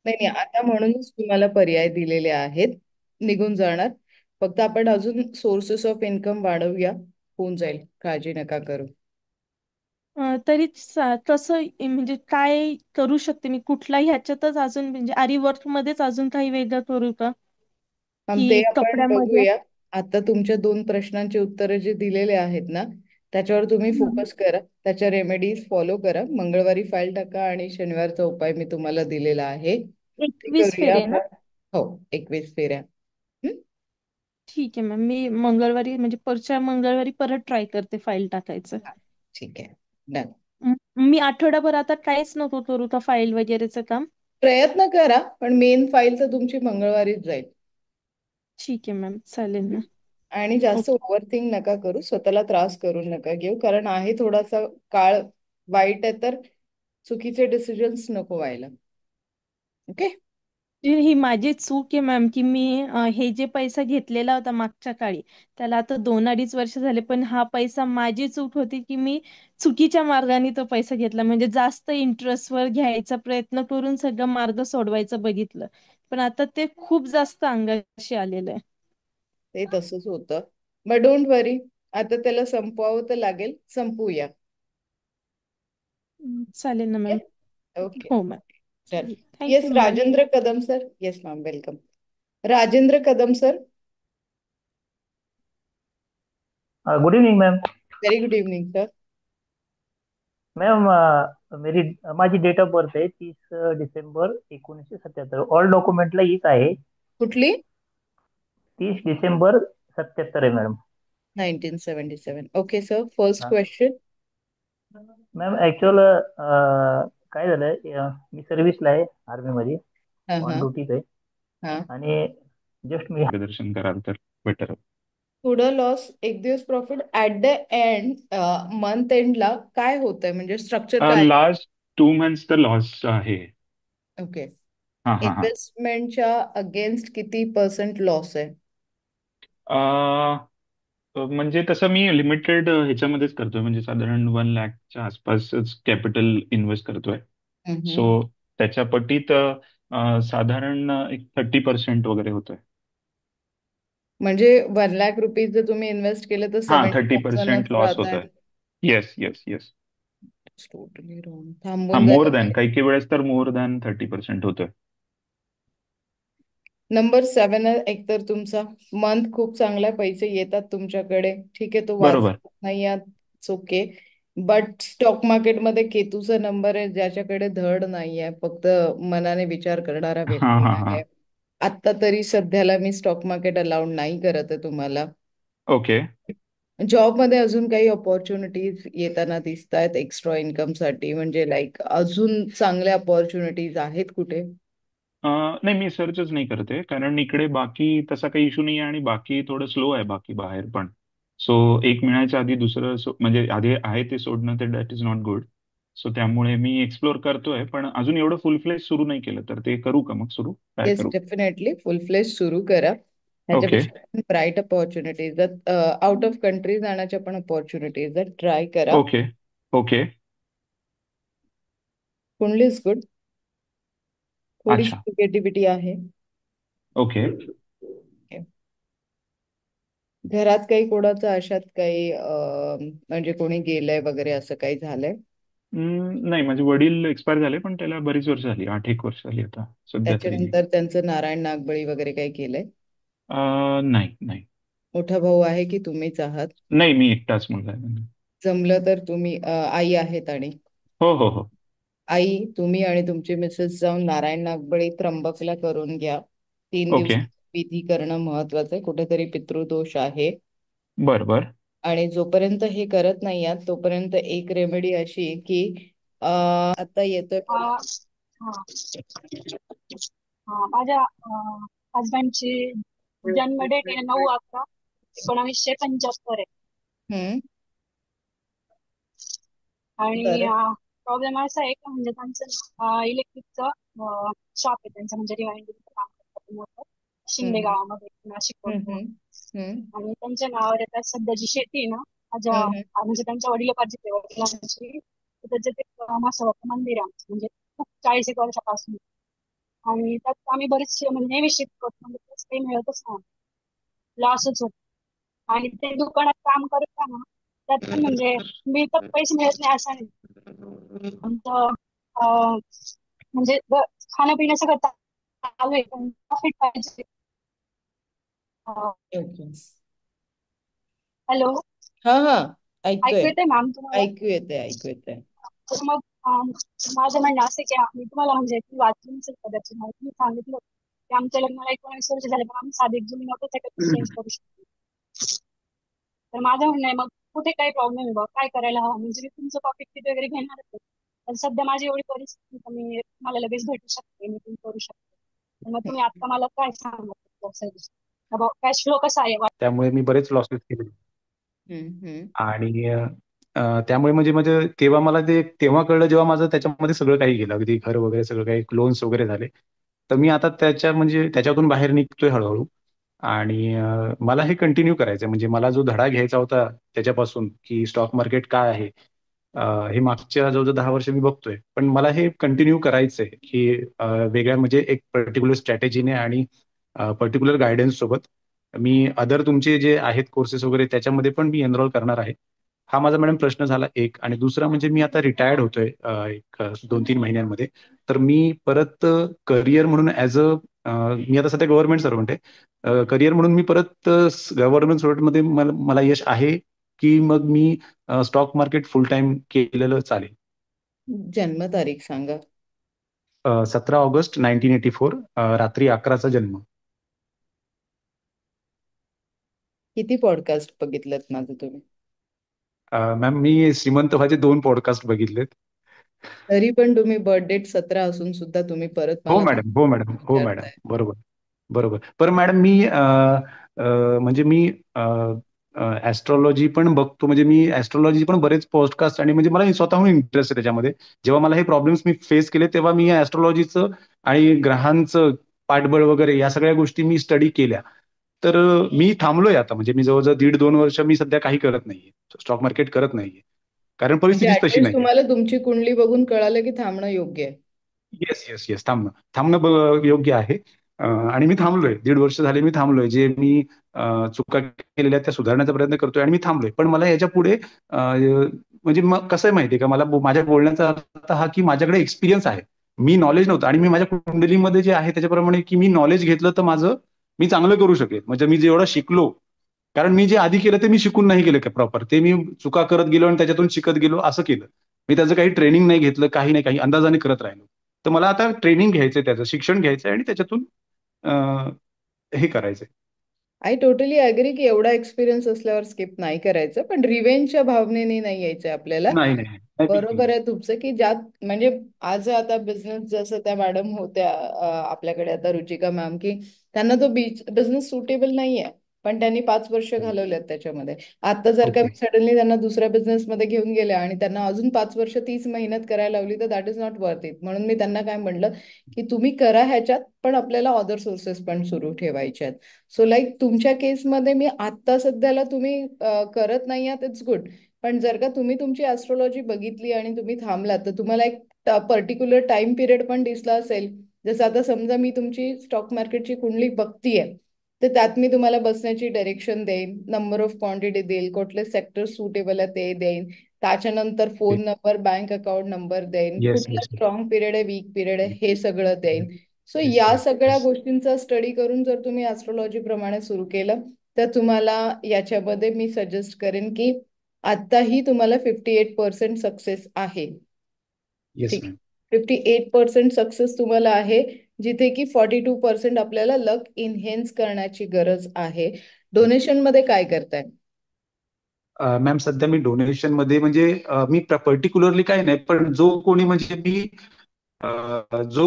नाही नाही, आता म्हणूनच तुम्हाला पर्याय दिलेले आहेत. निघून जाणार. फक्त आपण अजून सोर्सेस ऑफ इन्कम वाढवूया. होऊन जाईल, काळजी नका करू. तरी तसं म्हणजे काय करू शकते मी कुठला ह्याच्यातच अजून म्हणजे आरी वर्क मध्येच अजून काही वेगळं करू का मग की ते आपण कपड्यामध्ये. बघूया. आता तुमच्या दोन प्रश्नांची उत्तरं जे दिलेले आहेत ना, त्याच्यावर तुम्ही हम्म. फोकस करा, त्याच्या रेमेडीज फॉलो करा. मंगळवारी फाईल टाका आणि शनिवारचा उपाय मी तुम्हाला दिलेला आहे, ते 21 करूया फेरे ना. आपण. हो, 21 फेऱ्या. हं? ठीक आहे मॅम, मी मंगळवारी म्हणजे पुढच्या मंगळवारी परत ट्राय करते फाईल टाकायचं. ठीक आहे, डन. मी आठवडाभर आता काहीच नको करू का फाईल वगैरेचं काम. प्रयत्न करा, पण मेन फाईल तर तुमची मंगळवारीच जाईल. ठीक आहे मॅम, चालेल ना. आणि जास्त ओके. ओव्हरथिंक नका करू, स्वतःला त्रास करू नका घेऊ, कारण आहे थोडासा काळ वाईट आहे, तर चुकीचे डिसिजन्स नको व्हायला. ओके. ही माझी चूक आहे मॅम की मी हे जे पैसा घेतलेला होता मागच्या काळी त्याला आता 2-2.5 वर्ष झाले, पण हा पैसा माझी चूक होती की मी चुकीच्या मार्गाने तो पैसा घेतला, म्हणजे जास्त इंटरेस्टवर घ्यायचा प्रयत्न करून सगळं मार्ग सोडवायचं बघितलं, पण आता ते खूप जास्त अंगाशी आलेलं आहे. ते तसंच होतं. बट डोंट वरी, आता त्याला संपवावं तर लागेल, संपूया. चालेल ना मॅम. ओके. हो मॅम. चल. चालेल, yes, thank you ma'am. Rajendra Kadam sir. Yes ma'am, welcome. Rajendra Kadam sir. Good evening ma'am. Very good evening sir. Ma'am मेरी माझी डेट ऑफ बर्थ आहे 30 डिसेंबर 1977। ऑल डॉक्युमेंटला हीच आहे। कुठली? 30 डिसेंबर 77 आहे मॅडम। 1977. ओके सर, फर्स्ट हा क्वेश्चन. मॅम ऍक्च्युअल काय झालंय, मी सर्व्हिसला आहे आर्मीमध्ये, हा ऑन हा ड्युटीच आहे। हा. आणि जस्ट मी मार्गदर्शन कराल तर बेटर। पुढं लॉस, एक दिवस profit at the end, month एंडला काय होतंय, म्हणजे स्ट्रक्चर काय आहे? लास्ट 2 मंथ्स तर लॉस आहे। ओके. हां हां हां इन्व्हेस्टमेंटच्या अगेन्स्ट किती पर्सेंट लॉस आहे? म्हणजे तसं मी लिमिटेड ह्याच्यामध्येच करतोय, म्हणजे साधारण 1 लाखच्या आसपासच कॅपिटल इन्व्हेस्ट करतोय। हम्म. सो त्याच्या पटीत साधारण एक 30% वगैरे होतोय। म्हणजे 1 लाख रुपीज जर तुम्ही इन्व्हेस्ट केले तर हां, 70,000च 30% लॉस राहत होतोय। आहेत. Yes yes yes. Totally wrong. हां, थांबून मोर जायला दॅन, पाहिजे. काही काही वेळेस तर मोर दॅन 30% होतोय। नंबर 7 आहे एकतर तुमचा. मंथ खूप चांगला आहे, पैसे येतात तुमच्याकडे, ठीक आहे, तो बरोबर. वाचत नाही आहात, ओके. बट स्टॉक मार्केटमध्ये केतूचा नंबर आहे, ज्याच्याकडे धड नाही आहे, फक्त मनाने विचार करणारा हां व्यक्ती हां हां। आहे. आत्ता तरी सध्याला मी स्टॉक मार्केट अलाउड नाही करत आहे तुम्हाला. ओके। जॉबमध्ये अजून काही ऑपॉर्च्युनिटीज येताना दिसत आहेत एक्स्ट्रा इन्कम साठी, म्हणजे लाईक अजून चांगल्या ऑपॉर्च्युनिटीज आहेत कुठे? नाही, मी सर्चच नाही करते, कारण इकडे बाकी तसा काही इश्यू नाही आहे आणि बाकी थोडं स्लो आहे बाकी बाहेर पण। सो एक मिळायच्या आधी दुसरं म्हणजे आधी आहे ते सोडणं, ते that is not good. So त्यामुळे मी एक्सप्लोर करतोय, पण अजून एवढं फुल फ्लेज सुरू नाही केलं, तर ते करू का मग सुरू? काय येस, करू? डेफिनेटली फुल फ्लेश सुरू करा. ओके ह्याच्यापेक्षा ब्राईट अपॉर्च्युनिटीज आहेत, आउट ऑफ कंट्री जाण्याच्या पण अपॉर्च्युनिटीज आहेत, ट्राय करा. Okay okay. कुंडली इज गुड. थोडीशी अच्छा। निगेटिव्हिटी आहे. ओके। घरात काही कोणाचं अशात काही म्हणजे कोणी गेलंय वगैरे असं काही झालंय? नाही, माझे वडील एक्सपायर झाले, पण त्याला बरीच वर्ष झाली, 8-1 वर्ष झाली आता, सध्या तरी नाही। त्याच्यानंतर त्यांचं नारायण नागबळी वगैरे काही केलंय? नाही नाही। मोठा भाऊ आहे की तुम्हीच आहात? नाही, मी एकटाच मुलगा आहे म्हणजे। जमलं तर तुम्ही, आई आहेत आणि हो हो हो। आई, तुम्ही आणि तुमची मिसेस जाऊन नारायण नागबळी त्र्यंबकला करून घ्या. 3 दिवस ओके। विधी करणं महत्वाचं आहे, कुठेतरी पितृदोष आहे. बरं बरं। आणि जोपर्यंत हे करत नाही आहात तोपर्यंत एक रेमेडी अशी की आता येतोय अ, हा माझ्या हजबंडची जन्म डेट आहे 9/11/1975 आहे. हम्म. आणि बरं. प्रॉब्लेम असा आहे का म्हणजे त्यांचं इलेक्ट्रिकचं शॉप आहे त्यांचं, म्हणजे रिवाइंडिंग काम करतात ते मोठं शिंदे हम्म गावामध्ये नाशिक हम्म रोडवर. हम्म हम्म आणि त्यांच्या नावावर येतात सध्या जी शेती आहे ना माझ्या, हम्म म्हणजे त्यांच्या वडिलोपार्जित आहे वडिलांची, तर त्याच्यात एक मासोबाचं मंदिर आहे आमचं, म्हणजे खूप 40 एक वर्षापासून. आणि त्यात आम्ही बरेचसे म्हणजे नेहमी शिफ्ट करतो म्हणजे त्याच काही मिळतच नाही, लॉसच होतो. आणि ते दुकानात काम करताना त्यात पण म्हणजे मी तर पैसे मिळत नाही असं नाही. आमचं अं, म्हणजे खाणं-पिणं सगळं चालू आहे, पण प्रॉफिट पाहिजे. ओके. हॅलो, हा हा, ऐकतोय. ऐकू येते मॅम तुम्हाला? ऐकू येते, ऐकू येते. तर मग माझं म्हणणं असं आहे की मी तुम्हाला म्हणजे ती वाचली नसेल कदाचित, मला तुम्ही सांगितलं होतं की आमच्या लग्नाला 19 वर्ष झाले, पण आम्ही साधे जुनी नोटच त्याच्यात चेंज करू शकतो. तर माझं म्हणणं आहे मग कुठे काही प्रॉब्लेम आहे बघ, काय करायला हवं, म्हणजे मी तुमचं कॉपी किट वगैरे घेणारच आहे. पण सध्या माझी एवढी परिस्थिती नाही का मी मला लगेच भेटू शकते, मी तुम्ही करू शकते. तर मग तुम्ही आता मला काय सांगा, कॅश फ्लो कसा आहे? त्यामुळे मी बरेच लॉसेस केले. हम्म. आणि त्यामुळे म्हणजे म्हणजे तेव्हा मला ते तेव्हा कळलं जेव्हा माझं त्याच्यामध्ये सगळं काही गेलं, अगदी घर वगैरे सगळं काही लोन्स वगैरे झाले. तर मी आता म्हणजे त्याच्यातून बाहेर निघतोय हळूहळू. आणि मला हे कंटिन्यू करायचं म्हणजे मला जो धडा घ्यायचा होता त्याच्यापासून की स्टॉक मार्केट काय आहे, हे मागच्या जवळजवळ 10 वर्ष मी बघतोय. पण मला हे कंटिन्यू करायचंय की वेगळ्या म्हणजे एक पर्टिक्युलर स्ट्रॅटेजीने आणि पर्टिक्युलर गायडन्स सोबत मी अदर तुमचे जे आहेत कोर्सेस वगैरे त्याच्यामध्ये पण मी एनरोल करणार आहे. हा माझा मॅडम प्रश्न झाला एक. आणि दुसरा म्हणजे मी आता रिटायर्ड होतोय एक 2-3 महिन्यांमध्ये. तर मी परत करिअर म्हणून मी आता सध्या गव्हर्नमेंट सर्वंट आहे. करिअर म्हणून मी परत गव्हर्नमेंट सर्वंटमध्ये मला यश आहे की मग मी स्टॉक मार्केट फुल टाइम केलेलं चालेल. जन्मतारीख सांगा. 17 ऑगस्ट 1984, रात्री 11चा जन्म. किती पॉडकास्ट बघितलेत माझं तुम्ही? मॅम मी श्रीमंत व्हायचे 2 पॉडकास्ट बघितलेत. तरी पण तुम्ही बर्थ डेट 17 असून सुद्धा तुम्ही परत हो मला मॅडम, हो मॅडम, हो मॅडम, विचारताय. बरोबर बरोबर. पण मॅडम मी म्हणजे मी ऍस्ट्रॉलॉजी पण बघतो, म्हणजे मी ऍस्ट्रॉलॉजी पण बरेच पॉडकास्ट आणि म्हणजे मला स्वतःहून इंटरेस्ट आहे त्याच्यामध्ये. जेव्हा मला हे प्रॉब्लेम्स मी फेस केले तेव्हा मी ऍस्ट्रॉलॉजीचं आणि ग्रहांचं पाठबळ वगैरे या सगळ्या गोष्टी मी स्टडी केल्या. तर मी थांबलोय आता, म्हणजे मी जवळजवळ 1.5-2 वर्ष मी सध्या काही करत नाहीये, स्टॉक मार्केट करत नाहीये, कारण म्हणजे परिस्थितीच तशी ऍटलिस्ट नाहीये. तुम्हाला तुमची कुंडली बघून कळालं की थांबणं योग्य आहे. येस येस येस, थांबणं थांबणं योग्य आहे. आणि मी थांबलोय, 1.5 वर्ष झाले मी थांबलोय. जे मी चुका केलेल्या त्या सुधारण्याचा प्रयत्न करतोय आणि मी थांबलोय. पण मला याच्या पुढे म्हणजे मग कसं आहे माहितीये का, मला माझ्या बोलण्याचा अर्थ हा की माझ्याकडे एक्सपिरियन्स आहे, मी नॉलेज नव्हतं आणि मी माझ्या कुंडलीमध्ये जे आहे त्याच्याप्रमाणे की मी नॉलेज घेतलं तर मी चांगलं करू शकेल. म्हणजे मी जेवढं शिकलो, कारण मी जे आधी केलं ते मी शिकून नाही केलं प्रॉपर, ते मी चुका करत गेलो आणि त्याच्यातून शिकत गेलो असं केलं. मी त्याचं काही ट्रेनिंग नाही घेतलं, काही नाही, काही अंदाजाने करत राहिलो. तर मला आता ट्रेनिंग घ्यायचंय, त्याचं शिक्षण घ्यायचंय आणि त्याच्यातून हे करायचंय. आय टोटली अग्री की एवढा एक्सपिरियन्स असल्यावर स्किप नाही करायचं, पण रिव्हेंजच्या भावनेने नाही यायचं आपल्याला. नाही नाही नाही, बिलकुल बरोबर नाही. आहे तुमचं की ज्यात म्हणजे आज आता बिझनेस जसं त्या मॅडम होत्या आपल्याकडे आता रुचिका मॅम, की त्यांना तो बिझनेस सुटेबल नाहीये, पण त्यांनी 5 वर्ष घालवल्यात त्याच्यामध्ये. आता जर का ओके. मी सडनली त्यांना दुसऱ्या बिझनेसमध्ये घेऊन गेले आणि त्यांना अजून 5 वर्ष तीच मेहनत करायला लावली तर that is not worth it. म्हणून मी त्यांना काय म्हणलं की तुम्ही करा ह्याच्यात, पण आपल्याला अदर सोर्सेस पण सुरू ठेवायचे आहेत. सो लाईक तुमच्या केसमध्ये मी आत्ता सध्याला तुम्ही करत नाही आहात, इट्स गुड. पण जर का तुम्ही तुमची ऍस्ट्रॉलॉजी बघितली आणि तुम्ही थांबलात तर तुम्हाला एक पर्टिक्युलर टाइम पिरियड पण दिसला असेल. जसं आता समजा मी तुमची स्टॉक मार्केटची कुंडली बघतीये, तर त्यात मी तुम्हाला बसण्याची डायरेक्शन देईन, नंबर ऑफ क्वांटिटी देईल, कुठले सेक्टर सुटेबल आहे ते देईन, त्याच्यानंतर phone number, bank account number देईन, येस कुठला येस स्ट्रॉंग पिरियड आहे, वीक पिरियड आहे, हे सगळं देईन. सो येस या येस सगळ्या येस. गोष्टींचा स्टडी करून जर तुम्ही ऍस्ट्रॉलॉजी प्रमाणे सुरू केलं तर तुम्हाला याच्यामध्ये मी सजेस्ट करेन की आत्ताही तुम्हाला 58% सक्सेस आहे. येस ठीक, मॅम. 58% सक्सेस तुम्हाला आहे, जिथे की 42% आपल्याला लक इन्हेन्स करण्याची गरज आहे. डोनेशन मध्ये काय करताय? मॅम सध्या मी डोनेशन मध्ये म्हणजे मी पर्टिक्युलरली काही नाही, पण जो कोणी म्हणजे मी जो